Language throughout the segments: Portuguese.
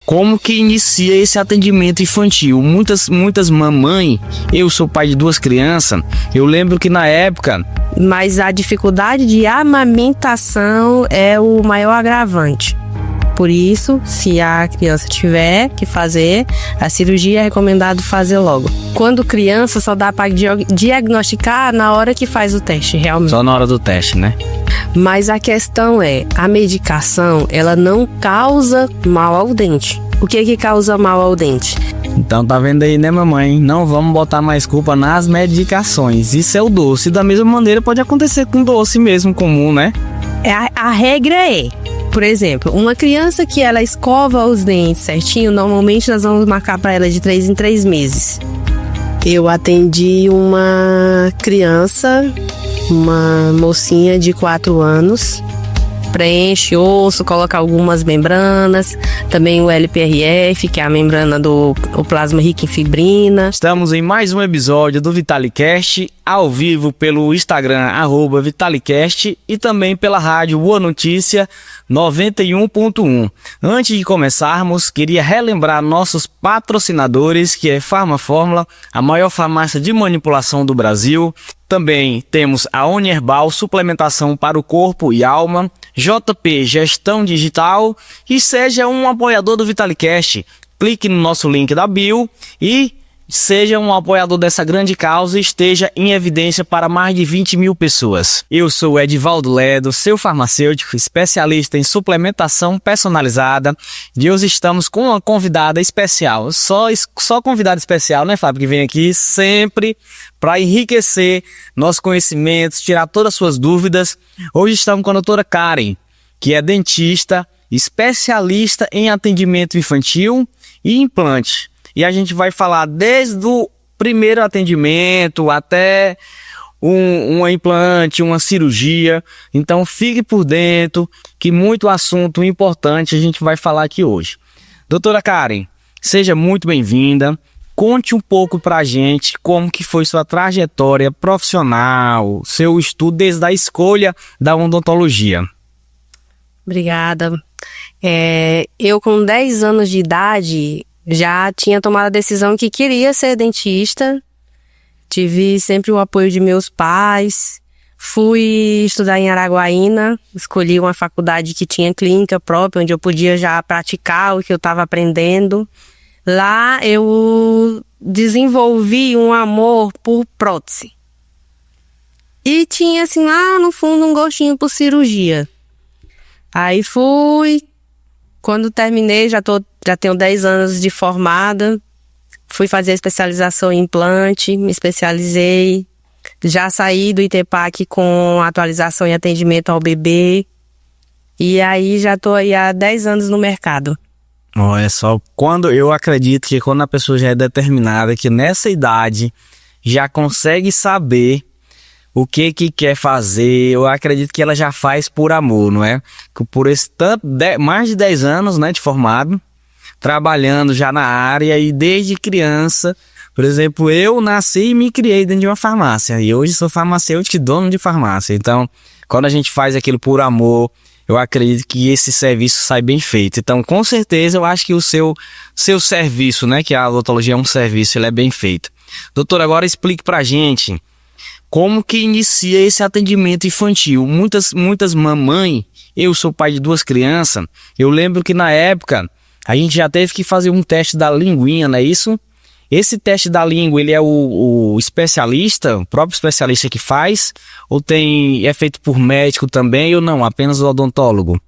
Como que inicia esse atendimento infantil? Muitas mamães, eu sou pai de 2 crianças, eu lembro que na época... Mas a dificuldade de amamentação é o maior agravante. Por isso, se a criança tiver que fazer, a cirurgia é recomendado fazer logo. Quando criança, só dá para diagnosticar na hora que faz o teste, realmente. Só na hora do teste, né? Mas a questão é, a medicação, ela não causa mal ao dente. O que causa mal ao dente? Então tá vendo aí, né, mamãe? Não vamos botar mais culpa nas medicações. Isso é o doce. Da mesma maneira pode acontecer com doce mesmo, comum, né? A regra é, por exemplo, uma criança que ela escova os dentes certinho, normalmente nós vamos marcar para ela de 3 em 3 meses. Eu atendi uma criança, uma mocinha de 4 anos, preenche osso, coloca algumas membranas, também o LPRF, que é a membrana do plasma rico em fibrina. Estamos em mais um episódio do VitaliCast, ao vivo pelo Instagram, @VitaliCast, e também pela rádio Boa Notícia 91.1. Antes de começarmos, queria relembrar nossos patrocinadores, que é Farmafórmula, a maior farmácia de manipulação do Brasil. Também temos a Uniherbal, suplementação para o corpo e alma, JP Gestão Digital, e seja um apoiador do VitaliCast. Clique no nosso link da bio e seja um apoiador dessa grande causa e esteja em evidência para mais de 20 mil pessoas. Eu sou Edivaldo Ledo, seu farmacêutico, especialista em suplementação personalizada. E hoje estamos com uma convidada especial. Só convidada especial, né, Fábio? Que vem aqui sempre para enriquecer nossos conhecimentos, tirar todas as suas dúvidas. Hoje estamos com a doutora Karen, que é dentista, especialista em atendimento infantil e implante. E a gente vai falar desde o primeiro atendimento até um implante, uma cirurgia. Então fique por dentro, que muito assunto importante a gente vai falar aqui hoje. Doutora Karen, seja muito bem-vinda. Conte um pouco pra gente como que foi sua trajetória profissional, seu estudo desde a escolha da odontologia. Obrigada. Eu com 10 anos de idade já tinha tomado a decisão que queria ser dentista. Tive sempre o apoio de meus pais. Fui estudar em Araguaína, escolhi uma faculdade que tinha clínica própria, onde eu podia já praticar o que eu estava aprendendo. Lá eu desenvolvi um amor por prótese. E tinha assim lá no fundo um gostinho por cirurgia. Aí fui, quando terminei, já tenho 10 anos de formada, fui fazer a especialização em implante, me especializei, já saí do ITEPAC com atualização em atendimento ao bebê, e aí já estou aí há 10 anos no mercado. Olha só, eu acredito que quando a pessoa já é determinada, que nessa idade já consegue saber o que quer fazer, eu acredito que ela já faz por amor, não é? Por esse mais de 10 anos, né, de formado, trabalhando já na área, e desde criança, por exemplo, eu nasci e me criei dentro de uma farmácia, e hoje sou farmacêutico e dono de farmácia. Então, quando a gente faz aquilo por amor, eu acredito que esse serviço sai bem feito. Então, com certeza, eu acho que o seu serviço, né, que a odontologia é um serviço, ele é bem feito. Doutor, agora explique pra gente como que inicia esse atendimento infantil. Muitas mamães, eu sou pai de 2 crianças, eu lembro que na época a gente já teve que fazer um teste da linguinha, não é isso? Esse teste da língua, ele é o especialista, o próprio especialista que faz? Ou é feito por médico também, ou não, apenas o odontólogo?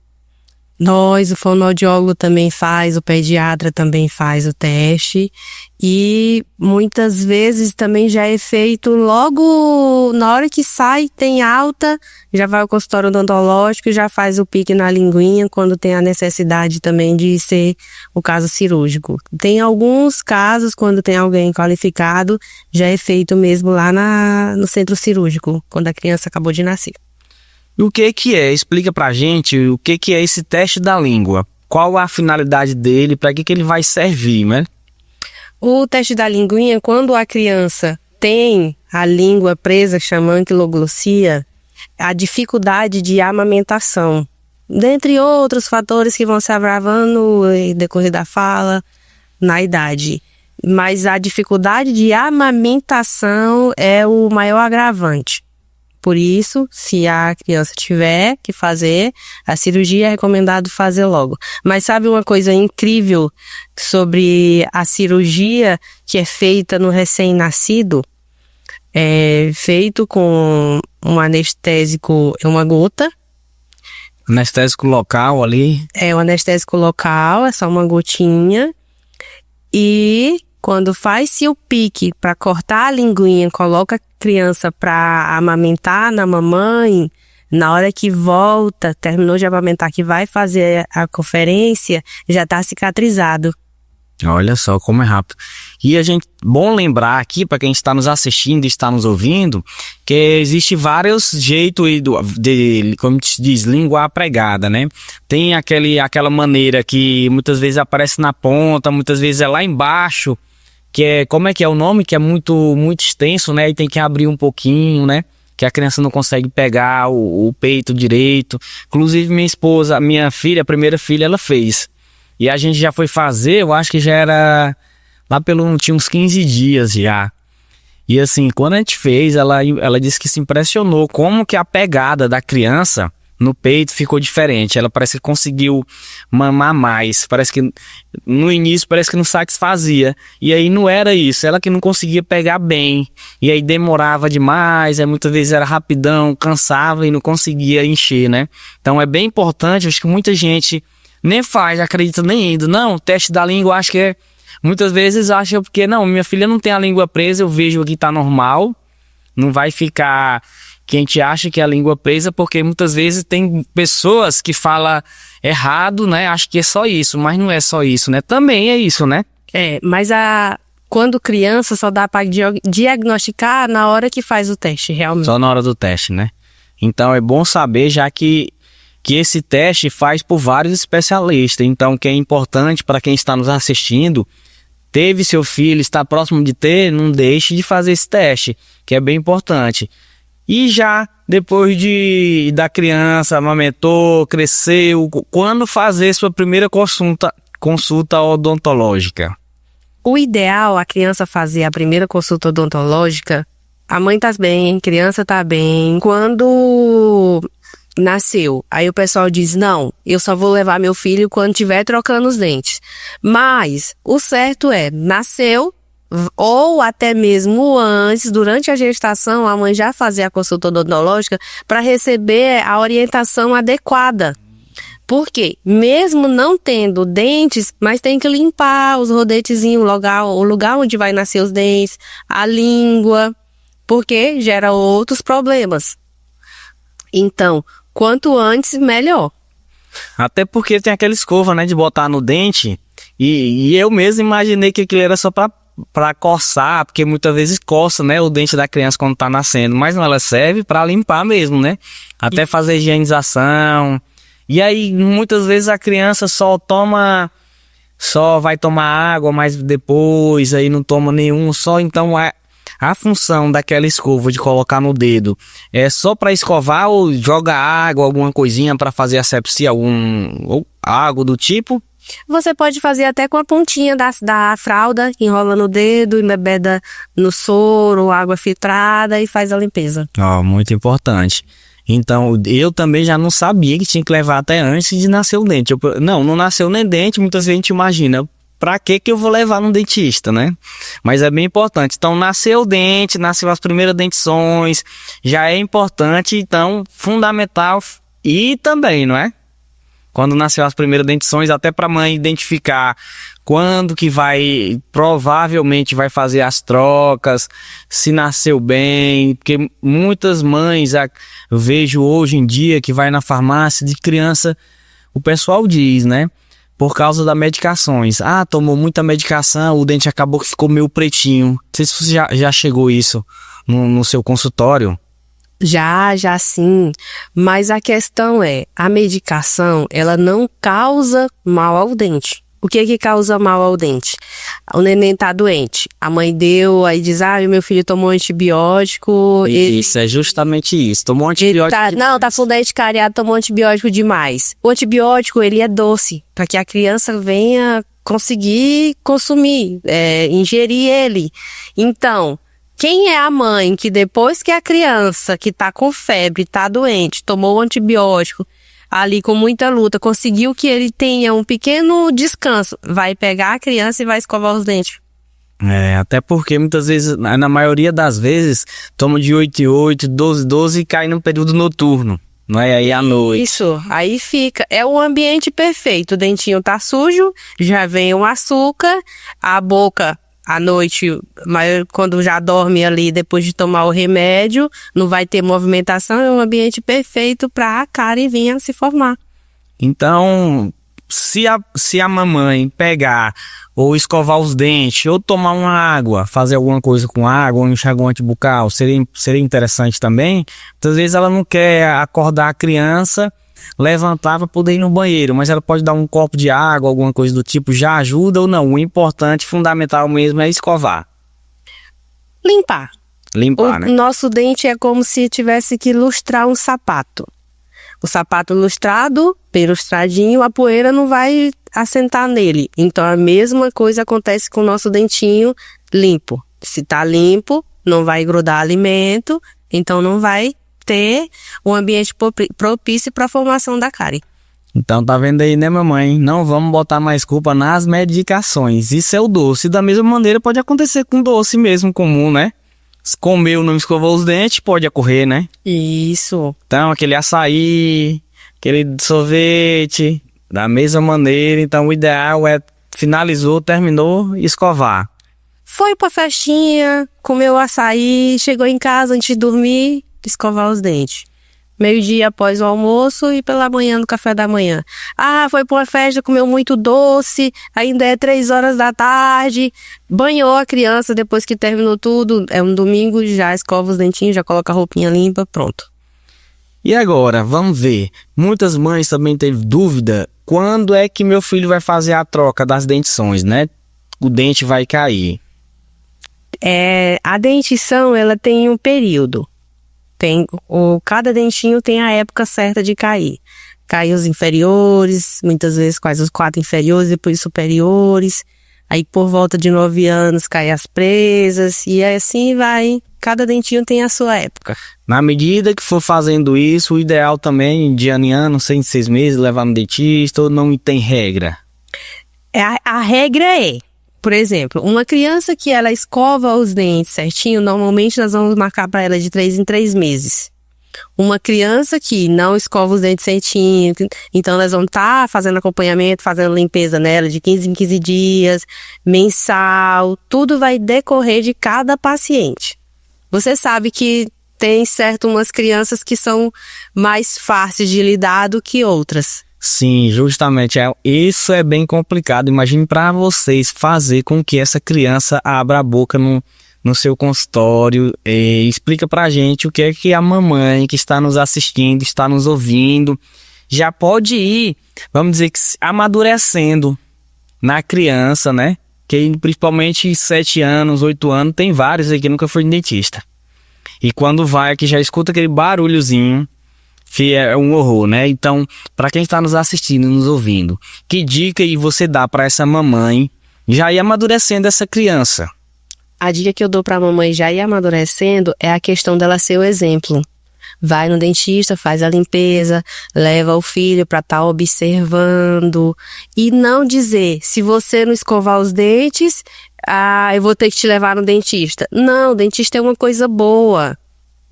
O fonoaudiólogo também faz, o pediatra também faz o teste, e muitas vezes também já é feito logo na hora que sai, tem alta, já vai ao consultório odontológico e já faz o pique na linguinha quando tem a necessidade também de ser o caso cirúrgico. Tem alguns casos, quando tem alguém qualificado, já é feito mesmo lá no centro cirúrgico, quando a criança acabou de nascer. E o que é? Explica pra gente o que é esse teste da língua. Qual a finalidade dele, para que ele vai servir, né? O teste da linguinha, quando a criança tem a língua presa, chama anquiloglossia, a dificuldade de amamentação. dentre outros fatores que vão se agravando em decorrer da fala, na idade. Mas a dificuldade de amamentação é o maior agravante. Por isso, se a criança tiver que fazer, a cirurgia é recomendado fazer logo. Mas sabe uma coisa incrível sobre a cirurgia que é feita no recém-nascido? É feito com um anestésico, uma gota. Anestésico local ali. É um anestésico local, é só uma gotinha. E quando faz-se o pique para cortar a linguinha, coloca a criança para amamentar na mamãe, na hora que volta, terminou de amamentar, que vai fazer a conferência, já está cicatrizado. Olha só como é rápido. E bom lembrar aqui, para quem está nos assistindo e está nos ouvindo, que existe vários jeitos de, como se diz, língua pregada, né? Tem aquela maneira que muitas vezes aparece na ponta, muitas vezes é lá embaixo, que é, como é que é o nome? Que é muito extenso, né? E tem que abrir um pouquinho, né? Que a criança não consegue pegar o peito direito. Inclusive minha filha, a primeira filha, ela fez. E a gente já foi fazer, eu acho que já era tinha uns 15 dias já. E assim, quando a gente fez, ela disse que se impressionou como que a pegada da criança no peito ficou diferente. Ela parece que conseguiu mamar mais. Parece que no início parece que não satisfazia. E aí não era isso, ela que não conseguia pegar bem. E aí demorava demais, aí muitas vezes era rapidão, cansava e não conseguia encher, né? Então é bem importante, acho que muita gente nem faz, acredita nem indo. Não, teste da língua, acho que é. Muitas vezes acha porque, não, minha filha não tem a língua presa, eu vejo aqui tá normal. Não vai ficar que a gente acha que é a língua presa, porque muitas vezes tem pessoas que falam errado, né? Acho que é só isso, mas não é só isso, né? Também é isso, né? Mas quando criança só dá para diagnosticar na hora que faz o teste, realmente. Só na hora do teste, né? Então é bom saber, já que esse teste faz por vários especialistas. Então, que é importante para quem está nos assistindo, teve seu filho, está próximo de ter, não deixe de fazer esse teste, que é bem importante. E já depois da criança amamentou, cresceu, quando fazer sua primeira consulta odontológica? O ideal, a criança fazer a primeira consulta odontológica, a mãe tá bem, a criança tá bem. Quando nasceu, aí o pessoal diz, não, eu só vou levar meu filho quando estiver trocando os dentes. Mas o certo é, nasceu, ou até mesmo antes, durante a gestação, a mãe já fazer a consulta odontológica para receber a orientação adequada. Por quê? Mesmo não tendo dentes, mas tem que limpar os rodetezinhos, o lugar onde vai nascer os dentes, a língua, porque gera outros problemas. Então, quanto antes, melhor. Até porque tem aquela escova, né, de botar no dente, e eu mesmo imaginei que aquilo era só para coçar, porque muitas vezes coça, né, o dente da criança quando tá nascendo, mas não, ela serve para limpar mesmo, né, até fazer higienização. E aí, muitas vezes a criança só vai tomar água, mas depois aí não toma nenhum, então a função daquela escova de colocar no dedo é só para escovar ou joga água, alguma coisinha para fazer asepsia, ou algo do tipo? Você pode fazer até com a pontinha da fralda, enrola no dedo, embebeda no soro, água filtrada e faz a limpeza. Muito importante. Então, eu também já não sabia que tinha que levar até antes de nascer o dente. Não nasceu nem dente, muitas vezes a gente imagina, pra que eu vou levar no dentista, né? Mas é bem importante. Então, nasceu o dente, nasceu as primeiras dentições, já é importante, então, fundamental. E também, não é? Quando nasceu as primeiras dentições, até para a mãe identificar quando que provavelmente vai fazer as trocas, se nasceu bem, porque muitas mães, eu vejo hoje em dia que vai na farmácia de criança, o pessoal diz, né? Por causa das medicações. Tomou muita medicação, o dente acabou que ficou meio pretinho. Não sei se você já chegou isso no seu consultório. Já sim, mas a questão é, a medicação, ela não causa mal ao dente. O que causa mal ao dente? O neném tá doente, A mãe deu, aí diz, meu filho tomou antibiótico. Isso, é justamente isso. Tomou antibiótico. Tá com o dente cariado, tomou antibiótico demais. O antibiótico, ele é doce, para que a criança venha conseguir consumir, ingerir ele. Então, quem é a mãe que depois que a criança que tá com febre, tá doente, tomou o antibiótico, ali com muita luta, conseguiu que ele tenha um pequeno descanso, vai pegar a criança e vai escovar os dentes? Até porque muitas vezes, na maioria das vezes, toma de 8 em 8, 12 em 12 e cai no período noturno, não é? Aí à noite. Isso, aí fica, é o ambiente perfeito, o dentinho tá sujo, já vem o açúcar, a boca à noite, mas quando já dorme ali depois de tomar o remédio, não vai ter movimentação, é um ambiente perfeito para a cárie vir a se formar. Então, se a mamãe pegar ou escovar os dentes, ou tomar uma água, fazer alguma coisa com água, ou um enxaguante bucal, seria interessante também. Muitas vezes ela não quer acordar a criança, levantar para poder ir no banheiro, mas ela pode dar um copo de água, alguma coisa do tipo, já ajuda ou não? O importante, fundamental mesmo é escovar. Limpar, né? O nosso dente é como se tivesse que lustrar um sapato. O sapato lustrado, pelustradinho, a poeira não vai assentar nele. Então a mesma coisa acontece com o nosso dentinho limpo. Se tá limpo, não vai grudar alimento, então não vai ter um ambiente propício para a formação da cárie. Então tá vendo aí, né, mamãe? Não vamos botar mais culpa nas medicações. Isso é o doce. Da mesma maneira pode acontecer com doce mesmo comum, né? Se comeu, não escovou os dentes, pode ocorrer, né? Isso. Então, aquele açaí, aquele sorvete, da mesma maneira. Então, o ideal é finalizou, terminou, escovar. Foi pra festinha, comeu açaí, chegou em casa antes de dormir, escovar os dentes. Meio-dia após o almoço e pela manhã no café da manhã. Foi pra uma festa, comeu muito doce, ainda é 3 horas da tarde, banhou a criança depois que terminou tudo, é um domingo, já escova os dentinhos, já coloca a roupinha limpa, pronto. E agora, vamos ver, muitas mães também teve dúvida, quando é que meu filho vai fazer a troca das dentições, né? O dente vai cair. A dentição, ela tem um período. Cada dentinho tem a época certa de cair. Cai os inferiores, muitas vezes quase os 4 inferiores, depois superiores. Aí por volta de 9 anos cai as presas e assim vai. Cada dentinho tem a sua época. Na medida que for fazendo isso, o ideal também, de ano em ano, 6 meses, levar no dentista, ou não tem regra? A regra por exemplo, uma criança que ela escova os dentes certinho, normalmente nós vamos marcar para ela de 3 em 3 meses. Uma criança que não escova os dentes certinho, então nós vamos estar fazendo acompanhamento, fazendo limpeza nela de 15 em 15 dias, mensal, tudo vai decorrer de cada paciente. Você sabe que tem umas crianças que são mais fáceis de lidar do que outras. Sim, justamente, isso é bem complicado. Imagine para vocês fazer com que essa criança abra a boca no seu consultório e explica pra gente o que é que a mamãe que está nos assistindo, está nos ouvindo, já pode ir, vamos dizer que amadurecendo na criança, né? Que principalmente 7 anos, 8 anos, tem vários aí que nunca foi dentista. E quando vai, que já escuta aquele barulhozinho, é um horror, né? Então, para quem está nos assistindo, nos ouvindo, que dica aí você dá para essa mamãe já ir amadurecendo essa criança? A dica que eu dou para a mamãe já ir amadurecendo é a questão dela ser o exemplo. Vai no dentista, faz a limpeza, leva o filho para estar observando e não dizer, se você não escovar os dentes, eu vou ter que te levar no dentista. Não, o dentista é uma coisa boa.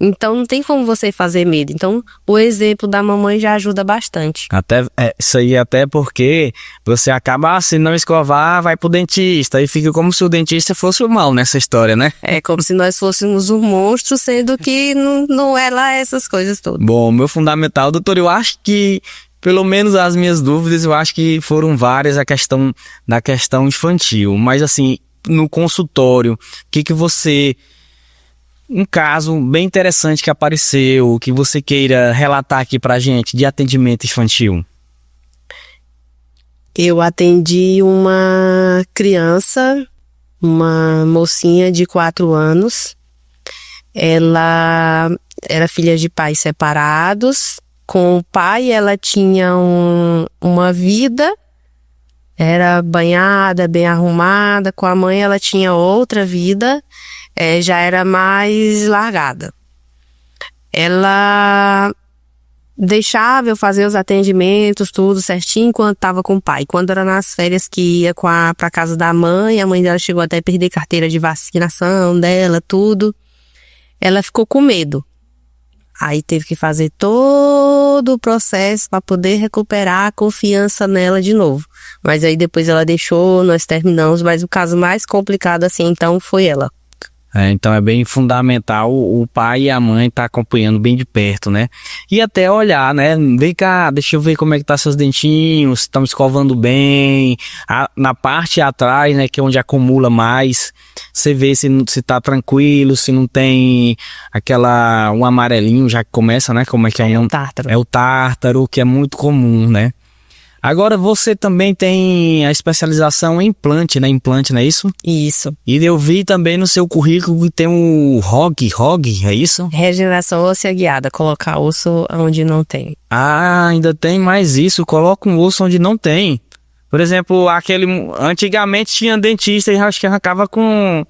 Então não tem como você fazer medo. Então o exemplo da mamãe já ajuda bastante. Isso aí até porque você acaba, se não escovar, vai pro dentista. E fica como se o dentista fosse o mal nessa história, né? É como se nós fôssemos um monstro, sendo que não é lá essas coisas todas. Bom, meu fundamental, doutor, eu acho que, pelo menos as minhas dúvidas, eu acho que foram várias da questão infantil. Mas assim, no consultório, o que você... Um caso bem interessante que apareceu, que você queira relatar aqui pra gente, de atendimento infantil. Eu atendi uma criança uma mocinha de 4 anos. Ela era filha de pais separados. Com o pai, ela tinha uma vida, era banhada, bem arrumada. Com a mãe, ela tinha outra vida, já era mais largada. Ela deixava eu fazer os atendimentos, tudo certinho, enquanto estava com o pai. Quando era nas férias que ia pra casa da mãe, a mãe dela chegou até a perder carteira de vacinação dela, tudo. Ela ficou com medo. Aí teve que fazer todo o processo para poder recuperar a confiança nela de novo. Mas aí depois ela deixou, nós terminamos, mas o caso mais complicado assim, então, foi ela. Então é bem fundamental o pai e a mãe estar acompanhando bem de perto, né? E até olhar, né? Vem cá, deixa eu ver como é que tá seus dentinhos, estão escovando bem. Na parte atrás, né, que é onde acumula mais, você vê se tá tranquilo, se não tem um amarelinho já que começa, né? Como é que é? É o tártaro. É o tártaro, que é muito comum, né? Agora você também tem a especialização em implante, né? Implante, não é isso? Isso. E eu vi também no seu currículo que tem o ROG, é isso? Regeneração óssea guiada, colocar osso onde não tem. Ah, ainda tem mais isso, coloca um osso onde não tem. Por exemplo, antigamente tinha dentista e acho que arrancava com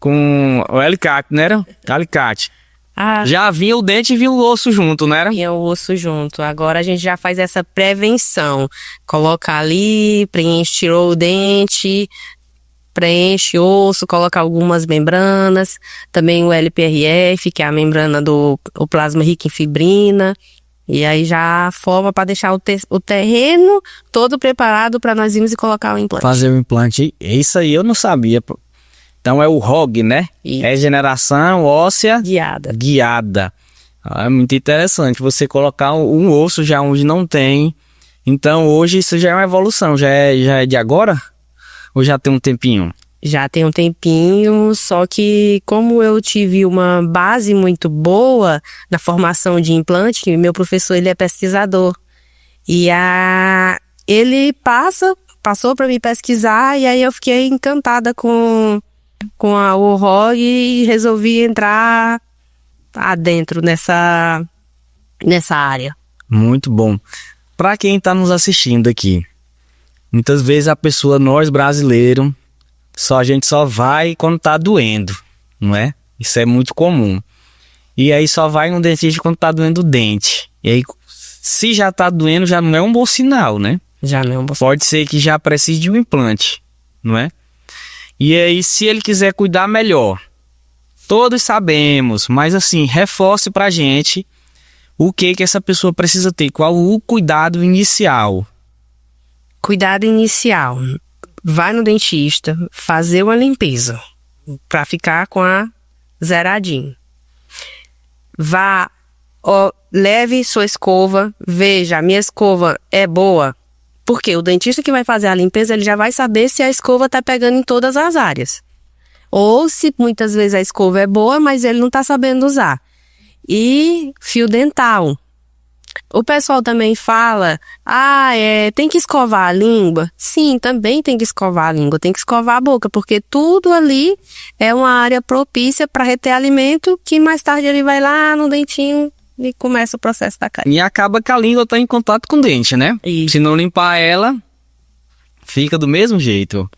o alicate, não era? Alicate. Já vinha o dente e vinha o osso junto, não era? Vinha o osso junto. Agora a gente já faz essa prevenção. Coloca ali, preenche, tirou o dente, preenche osso, coloca algumas membranas. Também o LPRF, que é a membrana do plasma rico em fibrina. E aí já forma para deixar o terreno todo preparado para nós irmos e colocar o implante. Fazer o implante. Isso aí eu não sabia. Então é o ROG, né? Isso. Regeneração óssea guiada. É muito interessante você colocar um osso já onde não tem. Então hoje isso já é uma evolução. Já é de agora? Ou já tem um tempinho? Já tem um tempinho, só que como eu tive uma base muito boa na formação de implante, que meu professor ele é pesquisador. E ele passou para me pesquisar e aí eu fiquei encantada com o ROG e resolvi entrar adentro nessa área. Muito bom. Para quem está nos assistindo aqui, muitas vezes nós brasileiros, a gente só vai quando tá doendo, não é? Isso é muito comum. E aí só vai no dentista quando tá doendo o dente. E aí, se já tá doendo, já não é um bom sinal, né? Já não é um bom sinal. Pode ser que já precise de um implante, não é? E aí, se ele quiser cuidar melhor, todos sabemos, mas assim, reforce pra gente o que essa pessoa precisa ter, qual o cuidado inicial. Cuidado inicial. Vai no dentista, fazer uma limpeza, pra ficar com a zeradinho. Leve sua escova, veja, a minha escova é boa. Porque o dentista que vai fazer a limpeza, ele já vai saber se a escova tá pegando em todas as áreas. Ou se muitas vezes a escova é boa, mas ele não tá sabendo usar. E fio dental. O pessoal também fala, tem que escovar a língua. Sim, também tem que escovar a língua, tem que escovar a boca, porque tudo ali é uma área propícia para reter alimento, que mais tarde ele vai lá no dentinho e começa o processo da cárie. E acaba que a língua está em contato com o dente, né? Isso. Se não limpar ela, fica do mesmo jeito.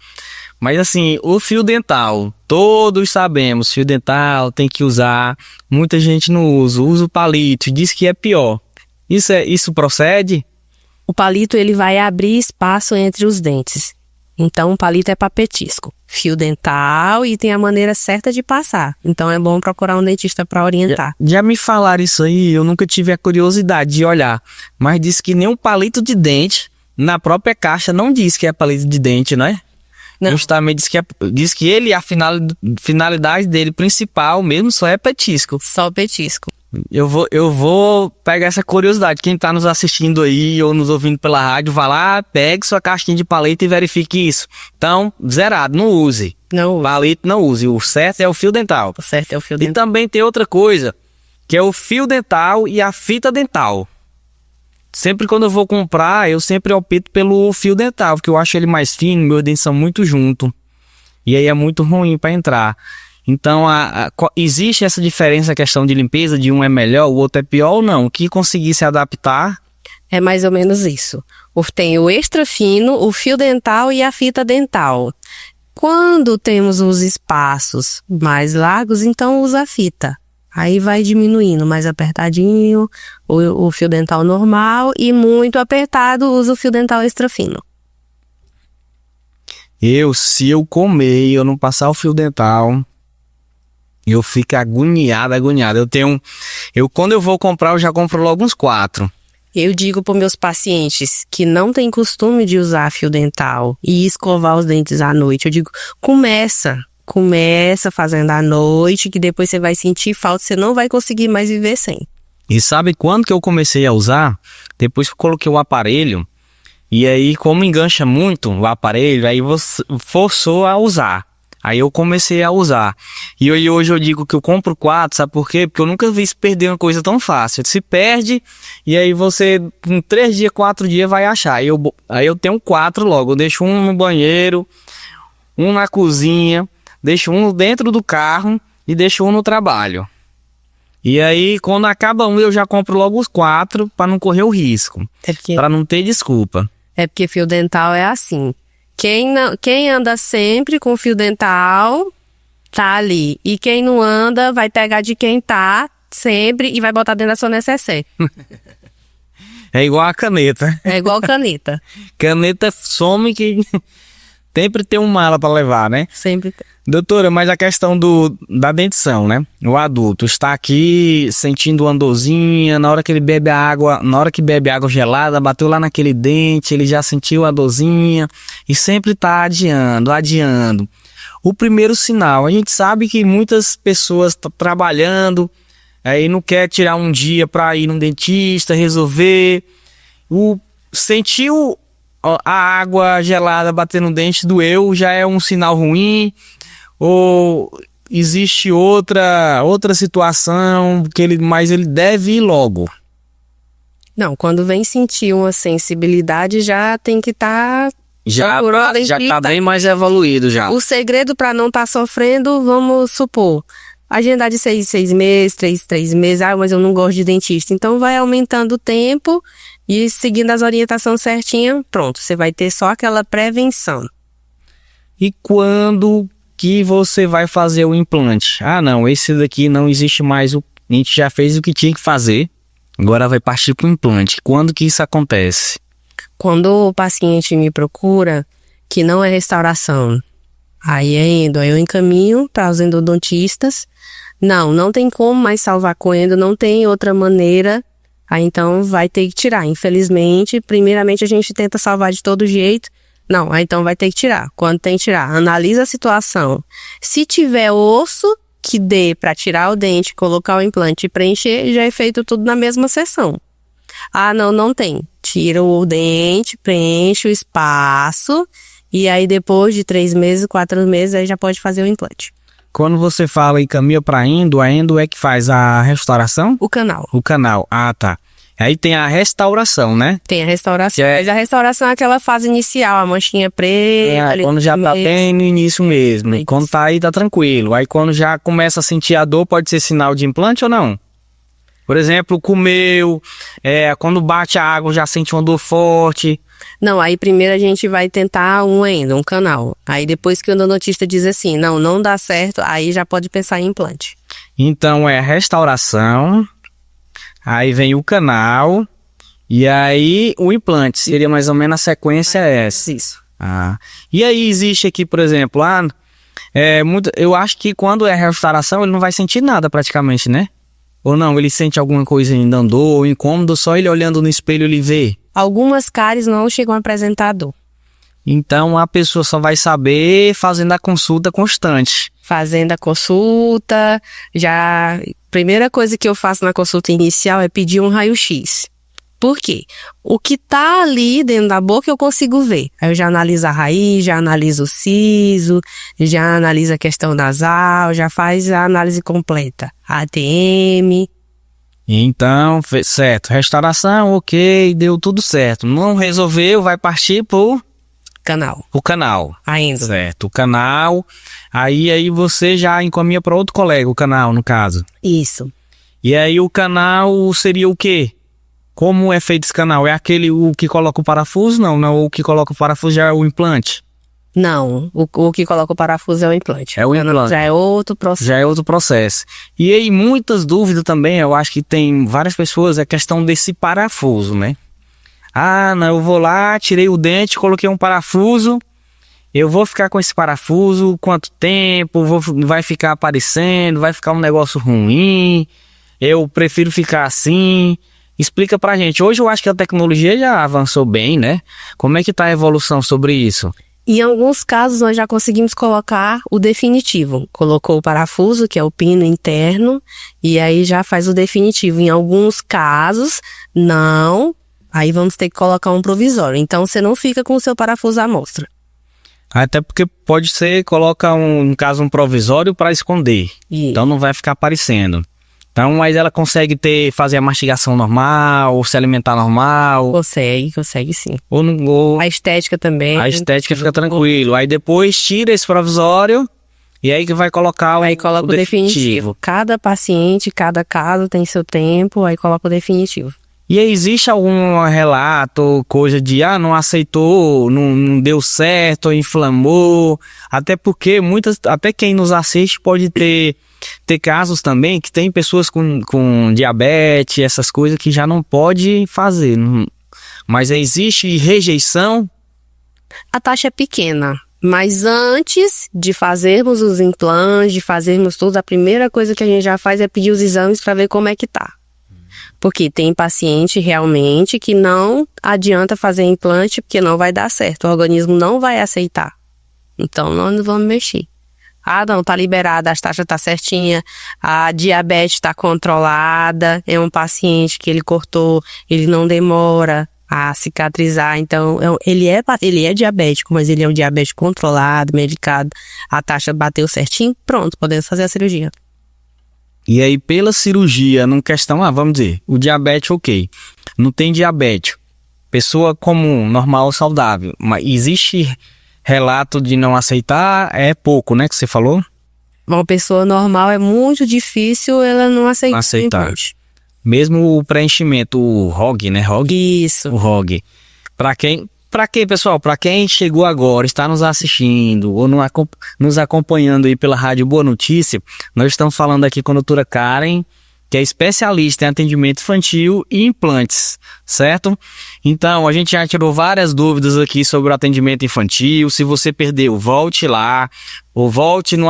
Mas assim, o fio dental, todos sabemos, fio dental tem que usar. Muita gente não usa o palito e diz que é pior. Isso procede? O palito ele vai abrir espaço entre os dentes. Então o palito é para petisco. Fio dental e tem a maneira certa de passar. Então é bom procurar um dentista para orientar. Já me falaram isso aí, eu nunca tive a curiosidade de olhar. Mas diz que nem um palito de dente, na própria caixa, não diz que é palito de dente, não é? Não. Justamente diz que ele, a finalidade dele principal mesmo só é petisco. Só petisco. Eu vou pegar essa curiosidade. Quem tá nos assistindo aí ou nos ouvindo pela rádio, vá lá, pegue sua caixinha de palito e verifique isso. Então, zerado, não use. Não use. Palito não use. O certo é o fio dental. O certo é o fio E dental. também tem outra coisa, que é o fio dental e a fita dental. Sempre quando eu vou comprar, eu sempre opto pelo fio dental, porque eu acho ele mais fino, meus dentes são muito juntos. e aí é muito ruim para entrar. Então, existe essa diferença, a questão de limpeza, de um é melhor, o outro é pior ou não? Que conseguir se adaptar. É mais ou menos isso. Tem o extra fino, o fio dental e a fita dental. Quando temos os espaços mais largos, então usa a fita. Aí vai diminuindo, mais apertadinho, o fio dental normal, e muito apertado, usa o fio dental extra fino. Se eu comer e eu não passar o fio dental, eu fico agoniado. Quando eu vou comprar, eu já compro logo uns 4. Eu digo para meus pacientes que não tem costume de usar fio dental e escovar os dentes à noite, eu digo, começa fazendo à noite, que depois você vai sentir falta, você não vai conseguir mais viver sem. E sabe quando que eu comecei a usar? Depois que eu coloquei o aparelho, e aí como engancha muito o aparelho, aí você forçou a usar. Aí eu comecei a usar. E hoje eu digo que eu compro 4, sabe por quê? Porque eu nunca vi se perder uma coisa tão fácil. Se perde, e aí você, em 3 dias, 4 dias, vai achar. Aí eu tenho 4 logo. Eu deixo um no banheiro, um na cozinha, deixo um dentro do carro e deixo um no trabalho. E aí, quando acaba um, eu já compro logo os 4 para não correr o risco. Para não ter desculpa. É porque fio dental é assim. Quem anda sempre com fio dental, tá ali. E quem não anda, vai pegar de quem tá sempre e vai botar dentro da sua necessaire. É igual a caneta. É igual caneta. Caneta some que sempre tem um mala para levar, né? Sempre tem. Doutora, mas a questão da dentição, né? O adulto está aqui sentindo uma dorzinha, na hora que bebe água gelada, bateu lá naquele dente, ele já sentiu a dorzinha e sempre está adiando. O primeiro sinal, a gente sabe que muitas pessoas estão trabalhando, aí não quer tirar um dia para ir no dentista, resolver. Sentiu a água gelada bater no dente, doeu, já é um sinal ruim. Ou existe outra situação mas ele deve ir logo? Não, quando vem sentir uma sensibilidade, já tem que estar... Já está bem mais evoluído já. O segredo para não estar sofrendo, vamos supor, agendar de 6 meses, 3 meses, mas eu não gosto de dentista. Então vai aumentando o tempo e seguindo as orientações certinhas, pronto, você vai ter só aquela prevenção. E quando que você vai fazer o implante? Ah, não, esse daqui não existe mais, a gente já fez o que tinha que fazer, agora vai partir para o implante. Quando que isso acontece? Quando o paciente me procura, que não é restauração, aí eu encaminho para os endodontistas. Não tem como mais salvar com endo, não tem outra maneira, aí então vai ter que tirar. Infelizmente, primeiramente a gente tenta salvar de todo jeito. Não, aí então vai ter que tirar. Quando tem que tirar, analisa a situação. Se tiver osso que dê para tirar o dente, colocar o implante e preencher, já é feito tudo na mesma sessão. Ah, não tem. Tira o dente, preenche o espaço e aí depois de 3 meses, 4 meses, aí já pode fazer o implante. Quando você fala e caminha para endo, a endo é que faz a restauração? O canal. O canal, tá. Aí tem a restauração, né? Tem a restauração. Mas a restauração é aquela fase inicial, a manchinha preta. Quando já tá bem no início mesmo. E quando tá aí, tá tranquilo. Aí quando já começa a sentir a dor, pode ser sinal de implante ou não? Por exemplo, comeu, quando bate a água já sente uma dor forte. Não, aí primeiro a gente vai tentar um canal. Aí depois que o endodontista diz assim, não dá certo, aí já pode pensar em implante. Então é restauração, aí vem o canal e aí o implante. Seria mais ou menos a sequência essa. Isso. E aí existe aqui, por exemplo, eu acho que quando é restauração ele não vai sentir nada praticamente, né? Ou não, ele sente alguma coisa ainda andou, ou incômodo, só ele olhando no espelho ele vê. Algumas cáries não chegam a apresentar dor. Então a pessoa só vai saber fazendo a consulta constante. Fazendo a consulta, primeira coisa que eu faço na consulta inicial é pedir um raio-x. Por quê? O que tá ali dentro da boca eu consigo ver. Aí eu já analiso a raiz, já analiso o siso, já analiso a questão nasal, já faz a análise completa. ATM. Então, certo. Restauração, ok, deu tudo certo. Não resolveu, vai partir pro Canal. O canal. Ainda. Certo, o canal. Aí você já encaminha para outro colega, o canal, no caso. Isso. E aí o canal seria o quê? Como é feito esse canal? É aquele o que coloca o parafuso? Não, o que coloca o parafuso já é o implante. Não, o que coloca o parafuso é o implante. É o implante. Já é outro processo. Já é outro processo. E aí muitas dúvidas também, eu acho que tem várias pessoas, é questão desse parafuso, né? Ah, não, eu vou lá, tirei o dente, coloquei um parafuso, eu vou ficar com esse parafuso, quanto tempo, vai ficar aparecendo, vai ficar um negócio ruim, eu prefiro ficar assim. Explica pra gente. Hoje eu acho que a tecnologia já avançou bem, né? Como é que tá a evolução sobre isso? Em alguns casos, nós já conseguimos colocar o definitivo. Colocou o parafuso, que é o pino interno, e aí já faz o definitivo. Em alguns casos, não. Aí vamos ter que colocar um provisório. Então, você não fica com o seu parafuso à mostra. Até porque pode ser, coloca no caso, um provisório para esconder. Isso. Então não vai ficar aparecendo. Então, mas ela consegue fazer a mastigação normal, ou se alimentar normal. Consegue sim. Ou A estética também. a estética fica tranquilo. Aí depois tira esse provisório e aí que vai colocar Aí coloca o definitivo. Cada paciente, cada caso tem seu tempo, aí coloca o definitivo. E aí existe algum relato, coisa de, não aceitou, não deu certo, inflamou? Até porque até quem nos assiste pode ter casos também que tem pessoas com diabetes, essas coisas que já não pode fazer. Mas existe rejeição? A taxa é pequena, mas antes de fazermos os implantes, de fazermos tudo, a primeira coisa que a gente já faz é pedir os exames para ver como é que tá. Porque tem paciente realmente que não adianta fazer implante porque não vai dar certo, o organismo não vai aceitar. Então não vamos mexer. Não, tá liberada, as taxas tá certinha, a diabetes tá controlada, é um paciente que ele cortou, ele não demora a cicatrizar, então ele é diabético, mas ele é um diabetes controlado, medicado, a taxa bateu certinho, pronto, podemos fazer a cirurgia. E aí pela cirurgia, numa questão, vamos dizer, o diabetes ok, não tem diabetes, pessoa comum, normal, saudável, mas existe relato de não aceitar, é pouco, né, que você falou? Uma pessoa normal é muito difícil ela não aceitar. Mesmo o preenchimento, o ROG, né? Isso. O ROG. Para quem, pessoal? Para quem chegou agora, está nos assistindo ou nos acompanhando aí pela Rádio Boa Notícia, nós estamos falando aqui com a doutora Karen, que é especialista em atendimento infantil e implantes, certo? Então, a gente já tirou várias dúvidas aqui sobre o atendimento infantil. Se você perdeu, volte lá, ou volte no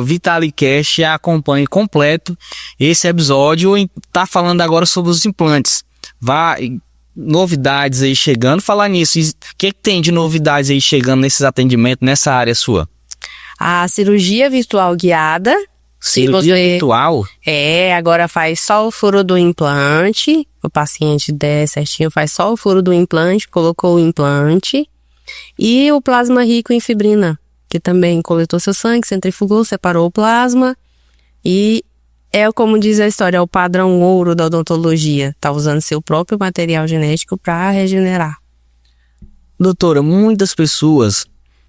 @VitaliCast e acompanhe completo esse episódio. Tá falando agora sobre os implantes. Novidades aí chegando. Falar nisso, o que tem de novidades aí chegando nesses atendimentos, nessa área sua? A cirurgia virtual guiada. Cirurgia virtual? Agora faz só o furo do implante. O paciente der certinho, faz só o furo do implante, colocou o implante. E o plasma rico em fibrina, que também coletou seu sangue, centrifugou, separou o plasma. E como diz a história, é o padrão ouro da odontologia. Tá usando seu próprio material genético para regenerar. Doutora, muitas pessoas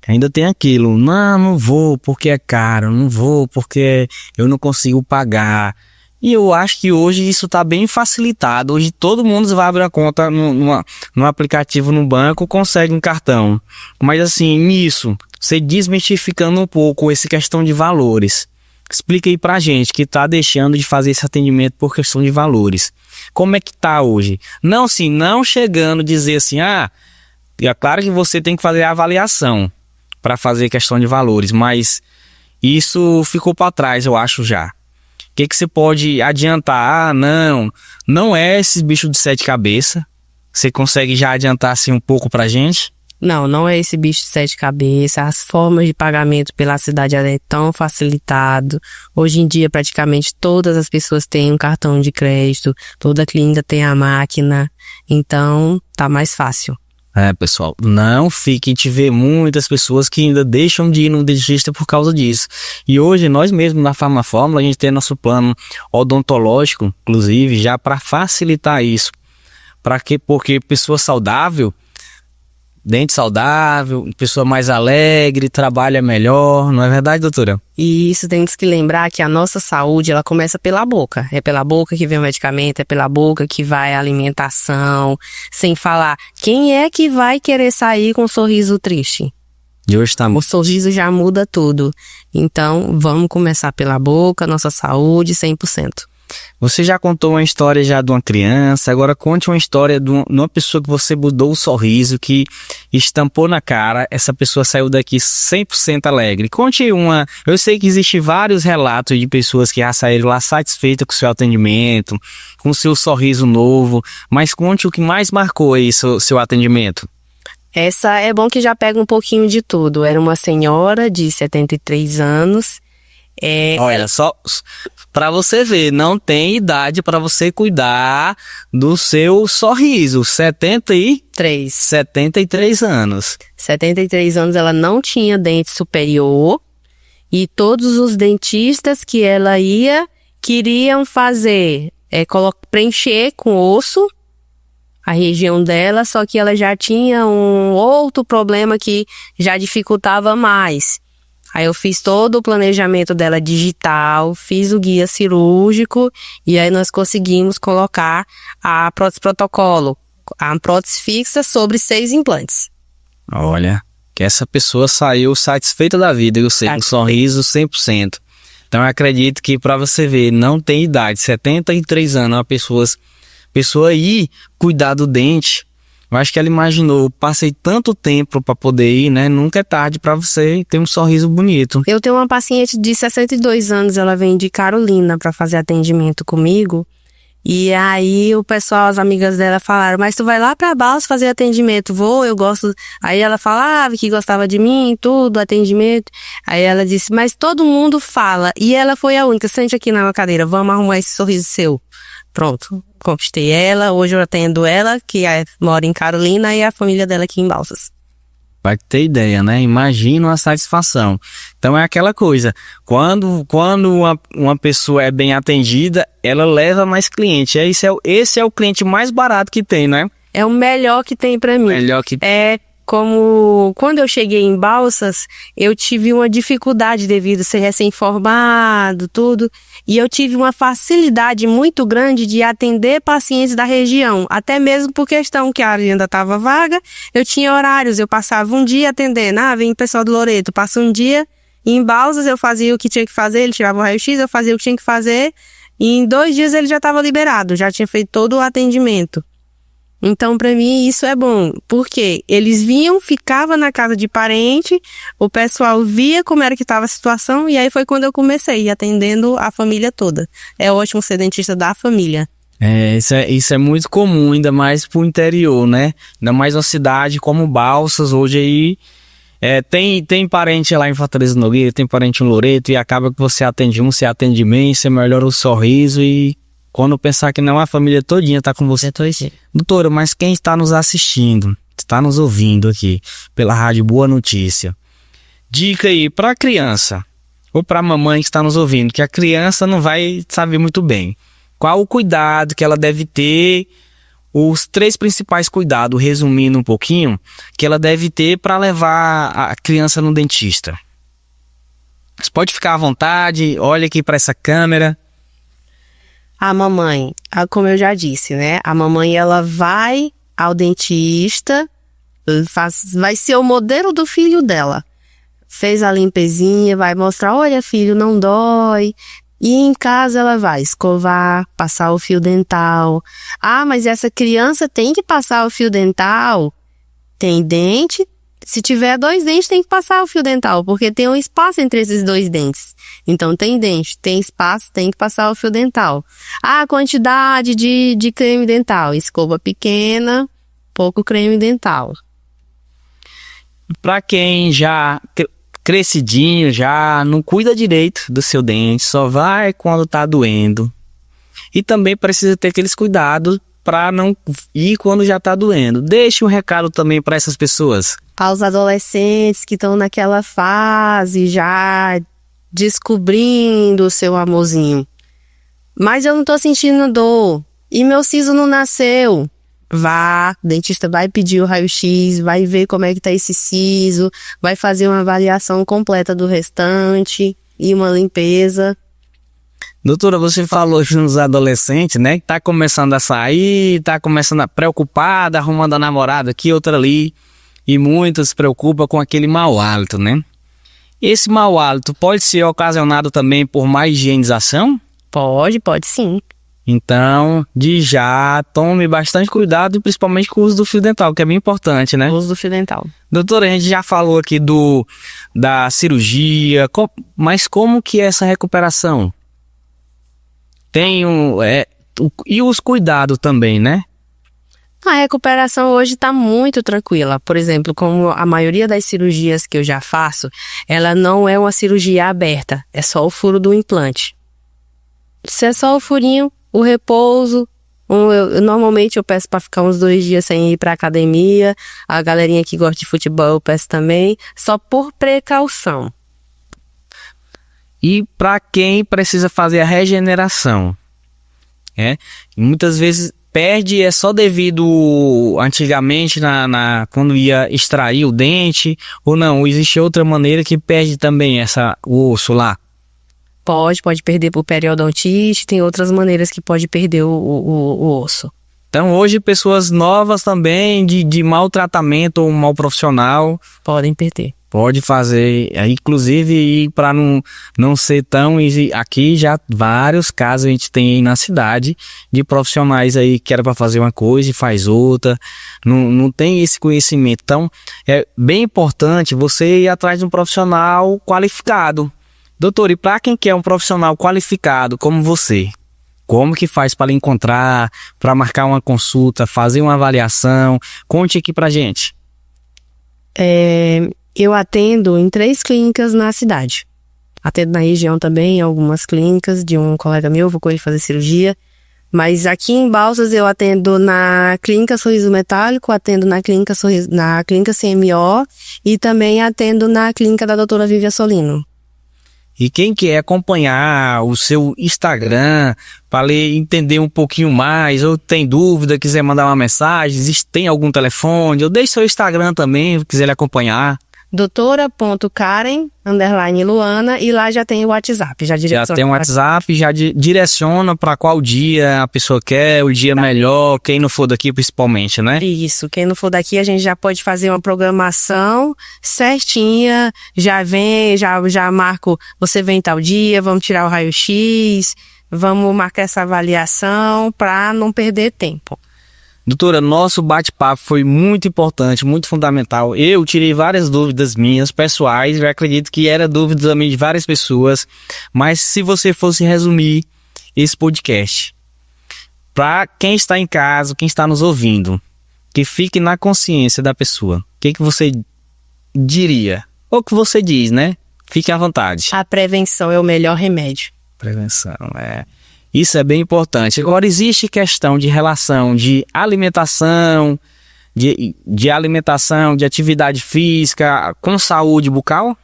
ainda tem aquilo, não vou porque é caro, não vou porque eu não consigo pagar. E eu acho que hoje isso está bem facilitado. Hoje todo mundo vai abrir a conta no aplicativo no banco, consegue um cartão. Mas assim, nisso, você desmistificando um pouco essa questão de valores. Explica aí pra gente que tá deixando de fazer esse atendimento por questão de valores. Como é que tá hoje? Não chegando a dizer assim, é claro que você tem que fazer a avaliação para fazer questão de valores, mas isso ficou para trás, eu acho já. O que você pode adiantar? Não é esse bicho de 7 cabeças. Você consegue já adiantar assim um pouco pra gente? Não é esse bicho de 7 cabeças. As formas de pagamento pela cidade é tão facilitado. Hoje em dia, praticamente todas as pessoas têm um cartão de crédito, toda clínica tem a máquina, então tá mais fácil. Pessoal, não fiquem te ver muitas pessoas que ainda deixam de ir no dentista por causa disso. E hoje nós mesmos na Farmafórmula, a gente tem nosso plano odontológico, inclusive, já para facilitar isso. Para quê? Porque pessoa saudável dente saudável, pessoa mais alegre, trabalha melhor, não é verdade, doutora? E isso temos que lembrar que a nossa saúde, ela começa pela boca. É pela boca que vem o medicamento, é pela boca que vai a alimentação, sem falar. Quem é que vai querer sair com um sorriso triste? E hoje tá... O sorriso já muda tudo. Então, vamos começar pela boca, nossa saúde, 100%. Você já contou uma história já de uma criança, agora conte uma história de uma pessoa que você mudou o sorriso, que estampou na cara, essa pessoa saiu daqui 100% alegre. Conte uma, eu sei que existem vários relatos de pessoas que já saíram lá satisfeitas com o seu atendimento, com o seu sorriso novo, mas conte o que mais marcou aí seu atendimento. Essa é bom que já pega um pouquinho de tudo. Era uma senhora de 73 anos. Olha, só pra você ver, não tem idade pra você cuidar do seu sorriso. 73 anos. 73 anos, ela não tinha dente superior. E todos os dentistas que ela ia queriam fazer, preencher com osso a região dela, só que ela já tinha um outro problema que já dificultava mais. Aí eu fiz todo o planejamento dela digital, fiz o guia cirúrgico e aí nós conseguimos colocar a prótese protocolo, a prótese fixa sobre 6 implantes. Olha, que essa pessoa saiu satisfeita da vida, eu sei, um sorriso 100%. Então eu acredito que pra você ver, não tem idade, 73 anos, uma pessoa ir cuidar do dente. Eu acho que ela imaginou, passei tanto tempo para poder ir, né? Nunca é tarde para você ter um sorriso bonito. Eu tenho uma paciente de 62 anos, ela vem de Carolina para fazer atendimento comigo. E aí o pessoal, as amigas dela falaram, mas tu vai lá pra Balsas fazer atendimento? Vou, eu gosto. Aí ela falava que gostava de mim, tudo, atendimento. Aí ela disse, mas todo mundo fala. E ela foi a única, sente aqui na cadeira, vamos arrumar esse sorriso seu. Pronto, conquistei ela, hoje eu atendo ela, que mora em Carolina, e a família dela aqui em Balsas. Vai ter ideia, né? Imagina a satisfação. Então é aquela coisa, quando uma pessoa é bem atendida, ela leva mais cliente. Esse é o cliente mais barato que tem, né? É o melhor que tem pra mim. Melhor que... Como quando eu cheguei em Balsas, eu tive uma dificuldade devido a ser recém-formado, tudo, e eu tive uma facilidade muito grande de atender pacientes da região, até mesmo por questão que a área ainda estava vaga, eu tinha horários, eu passava um dia atendendo, vem o pessoal do Loreto, passa um dia, e em Balsas eu fazia o que tinha que fazer, ele tirava o raio-x, eu fazia o que tinha que fazer, e em 2 dias ele já estava liberado, já tinha feito todo o atendimento. Então, pra mim, isso é bom, porque eles vinham, ficavam na casa de parente, o pessoal via como era que estava a situação, e aí foi quando eu comecei, atendendo a família toda. É ótimo ser dentista da família. Isso é muito comum, ainda mais pro interior, né? Ainda mais uma cidade como Balsas, hoje aí, tem parente lá em Fortaleza Nogueira, tem parente em Loreto, e acaba que você atende você atende bem, você melhora o sorriso e... Quando pensar que não, a família todinha tá com você. Doutora, mas quem está nos assistindo, está nos ouvindo aqui pela Rádio Boa Notícia, dica aí para a criança ou para a mamãe que está nos ouvindo, que a criança não vai saber muito bem. Qual o cuidado que ela deve ter, os 3 principais cuidados, resumindo um pouquinho, que ela deve ter para levar a criança no dentista. Você pode ficar à vontade, olha aqui para essa câmera. A mamãe, como eu já disse, né? A mamãe, ela vai ao dentista, vai ser o modelo do filho dela. Fez a limpezinha, vai mostrar, olha filho, não dói. E em casa ela vai escovar, passar o fio dental. Mas essa criança tem que passar o fio dental? Tem dente? Se tiver 2 dentes, tem que passar o fio dental, porque tem um espaço entre esses 2 dentes. Então, tem dente, tem espaço, tem que passar o fio dental. A quantidade de creme dental, escova pequena, pouco creme dental. Para quem já crescidinho, já não cuida direito do seu dente, só vai quando tá doendo. E também precisa ter aqueles cuidados para não ir quando já tá doendo. Deixe um recado também para essas pessoas. Aos adolescentes que estão naquela fase já descobrindo o seu amorzinho. Mas eu não tô sentindo dor. E meu siso não nasceu. o dentista vai pedir o raio-x, vai ver como é que tá esse siso, vai fazer uma avaliação completa do restante e uma limpeza. Doutora, você falou nos adolescentes, né? Que tá começando a sair, tá começando a preocupada, arrumando a namorada aqui, outra ali. E muitos se preocupam com aquele mau hálito, né? Esse mau hálito pode ser ocasionado também por má higienização? Pode sim. Então, de já, tome bastante cuidado, principalmente com o uso do fio dental, que é bem importante, né? O uso do fio dental. Doutora, a gente já falou aqui da cirurgia, mas como que é essa recuperação? E os cuidados também, né? A recuperação hoje está muito tranquila. Por exemplo, como a maioria das cirurgias que eu já faço, ela não é uma cirurgia aberta, é só o furo do implante. Se é só o furinho, o repouso, normalmente eu peço para ficar uns 2 dias sem ir para academia, a galerinha que gosta de futebol eu peço também, só por precaução. E para quem precisa fazer a regeneração, muitas vezes perde só devido antigamente quando ia extrair o dente, ou não, existe outra maneira que perde também o osso lá? Pode perder por periodontite, tem outras maneiras que pode perder o osso. Então hoje pessoas novas também de mau tratamento ou mau profissional podem perder. Pode fazer, inclusive para não ser tão... Aqui já vários casos a gente tem aí na cidade de profissionais aí que era para fazer uma coisa e faz outra, não tem esse conhecimento. Então é bem importante você ir atrás de um profissional qualificado. Doutor, e para quem quer um profissional qualificado como você, como que faz para encontrar, para marcar uma consulta, fazer uma avaliação? Conte aqui pra gente. Eu atendo em 3 clínicas na cidade. Atendo na região também, em algumas clínicas de um colega meu, vou com ele fazer cirurgia. Mas aqui em Balsas eu atendo na Clínica Sorriso Metálico, atendo na Clínica CMO e também atendo na Clínica da doutora Vívia Solino. E quem quer acompanhar o seu Instagram para entender um pouquinho mais, ou tem dúvida, quiser mandar uma mensagem, tem algum telefone, ou deixe seu Instagram também, se quiser lhe acompanhar. doutora.karen_Luana, e lá já tem o WhatsApp. Já tem o WhatsApp, já direciona para qual dia a pessoa quer, o dia melhor, quem não for daqui principalmente, né? Isso, quem não for daqui a gente já pode fazer uma programação certinha, já vem, já marco, você vem tal dia, vamos tirar o raio-x, vamos marcar essa avaliação para não perder tempo. Doutora, nosso bate-papo foi muito importante, muito fundamental. Eu tirei várias dúvidas minhas, pessoais, eu acredito que era dúvida também de várias pessoas, mas se você fosse resumir esse podcast, para quem está em casa, quem está nos ouvindo, que fique na consciência da pessoa, o que você diria? Ou o que você diz, né? Fique à vontade. A prevenção é o melhor remédio. Prevenção, Isso é bem importante. Agora, existe questão de relação de alimentação, de alimentação, de atividade física com saúde bucal?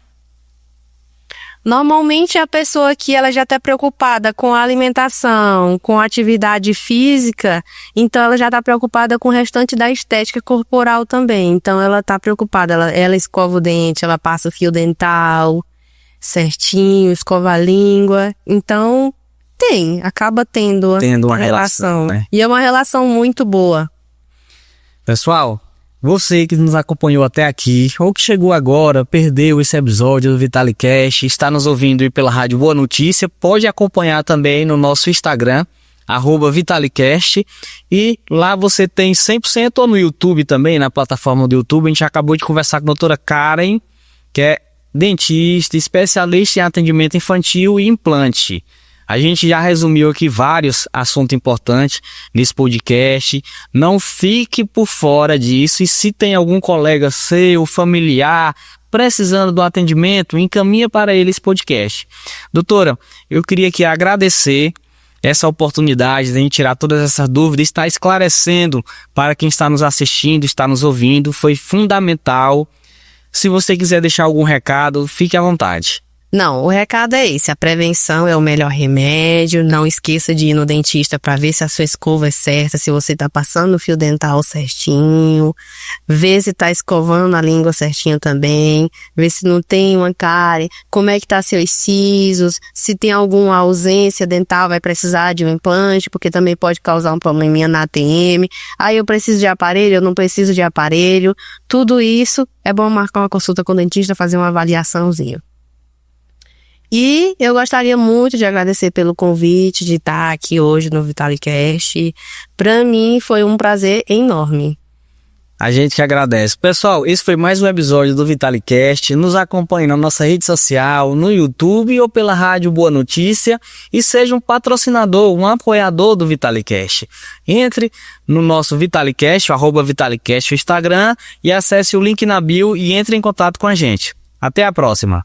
Normalmente a pessoa que ela já está preocupada com a alimentação, com a atividade física, então ela já está preocupada com o restante da estética corporal também. Então ela está preocupada, ela escova o dente, ela passa o fio dental certinho, escova a língua. Então acaba tendo uma relação. Né? E é uma relação muito boa. Pessoal, você que nos acompanhou até aqui, ou que chegou agora, perdeu esse episódio do VitaliCast, está nos ouvindo aí pela Rádio Boa Notícia, pode acompanhar também no nosso Instagram, @VitaliCast, e lá você tem 100%, ou no YouTube também, na plataforma do YouTube. A gente acabou de conversar com a doutora Karen, que é dentista, especialista em atendimento infantil e implante. A gente já resumiu aqui vários assuntos importantes nesse podcast. Não fique por fora disso. E se tem algum colega seu, familiar, precisando do atendimento, encaminha para ele esse podcast. Doutora, eu queria aqui agradecer essa oportunidade de a gente tirar todas essas dúvidas, estar esclarecendo para quem está nos assistindo, está nos ouvindo. Foi fundamental. Se você quiser deixar algum recado, fique à vontade. Não, o recado é esse, a prevenção é o melhor remédio, não esqueça de ir no dentista para ver se a sua escova é certa, se você tá passando o fio dental certinho, ver se tá escovando a língua certinho também, ver se não tem uma cárie, como é que tá seus sisos, se tem alguma ausência dental, vai precisar de um implante, porque também pode causar um probleminha na ATM, aí eu preciso de aparelho, eu não preciso de aparelho, tudo isso é bom marcar uma consulta com o dentista, fazer uma avaliaçãozinha. E eu gostaria muito de agradecer pelo convite de estar aqui hoje no VitaliCast. Para mim foi um prazer enorme. A gente que agradece. Pessoal, esse foi mais um episódio do VitaliCast. Nos acompanhe na nossa rede social, no YouTube ou pela rádio Boa Notícia e seja um patrocinador, um apoiador do VitaliCast. Entre no nosso VitaliCast, @VitaliCast, o Instagram, e acesse o link na bio e entre em contato com a gente. Até a próxima!